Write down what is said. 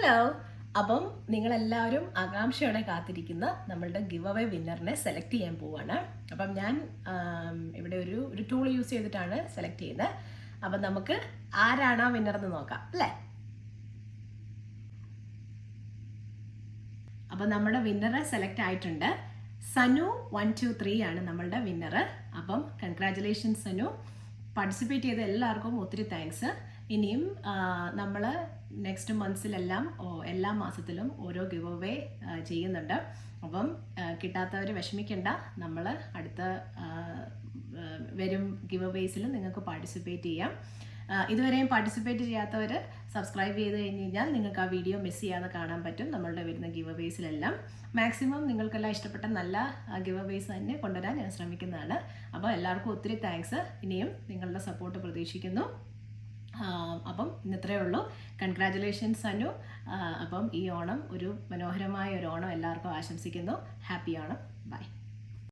Hello. അപ്പം നിങ്ങളെല്ലാവരും ആകാംക്ഷയോടെ കാത്തിരിക്കുന്ന നമ്മളുടെ ഗിവ് അവേ വിന്നറിനെ സെലക്ട് ചെയ്യാൻ പോവാണ്. അപ്പം ഞാൻ ഇവിടെ ഒരു ടൂൾ യൂസ് ചെയ്തിട്ടാണ് സെലക്ട് ചെയ്യുന്നത്. അപ്പം നമുക്ക് ആരാണ് ആ വിന്നർ എന്ന് നോക്കാം അല്ലേ. അപ്പം നമ്മുടെ വിന്നറ് സെലക്ട് ആയിട്ടുണ്ട്. സനു 123 ആണ് നമ്മളുടെ വിന്നർ. അപ്പം കൺഗ്രാറ്റുലേഷൻസ് സനു. പാർട്ടിസിപ്പേറ്റ് ചെയ്ത എല്ലാവർക്കും ഒത്തിരി താങ്ക്സ്. ഇനിയും നമ്മൾ നെക്സ്റ്റ് മന്ത്സിലെല്ലാം എല്ലാ മാസത്തിലും ഓരോ ഗിവ് അവേ ചെയ്യുന്നുണ്ട്. അപ്പം കിട്ടാത്തവർ വിഷമിക്കേണ്ട, നമ്മൾ അടുത്ത വരും ഗിവ് അവേസിൽ നിങ്ങൾക്ക് പാർട്ടിസിപ്പേറ്റ് ചെയ്യാം. ഇതുവരെയും പാർട്ടിസിപ്പേറ്റ് ചെയ്യാത്തവർ സബ്സ്ക്രൈബ് ചെയ്ത് കഴിഞ്ഞ് കഴിഞ്ഞാൽ നിങ്ങൾക്ക് ആ വീഡിയോ മിസ് ചെയ്യാതെ കാണാൻ പറ്റും. നമ്മളുടെ വരുന്ന ഗിവ് അവേസിലെല്ലാം മാക്സിമം നിങ്ങൾക്കെല്ലാം ഇഷ്ടപ്പെട്ട നല്ല ഗിവ് അവേസ് തന്നെ കൊണ്ടുവരാൻ ഞാൻ ശ്രമിക്കുന്നതാണ്. അപ്പോൾ എല്ലാവർക്കും ഒത്തിരി താങ്ക്സ്. ഇനിയും നിങ്ങളുടെ സപ്പോർട്ട് പ്രതീക്ഷിക്കുന്നു. അപ്പം ഇന്നത്രയേ ഉള്ളൂ. കൺഗ്രാറ്റുലേഷൻസ് അനു. അപ്പം ഈ ഓണം ഒരു മനോഹരമായ ഒരു ഓണം എല്ലാവർക്കും ആശംസിക്കുന്നു. ഹാപ്പി ഓണം. ബൈ.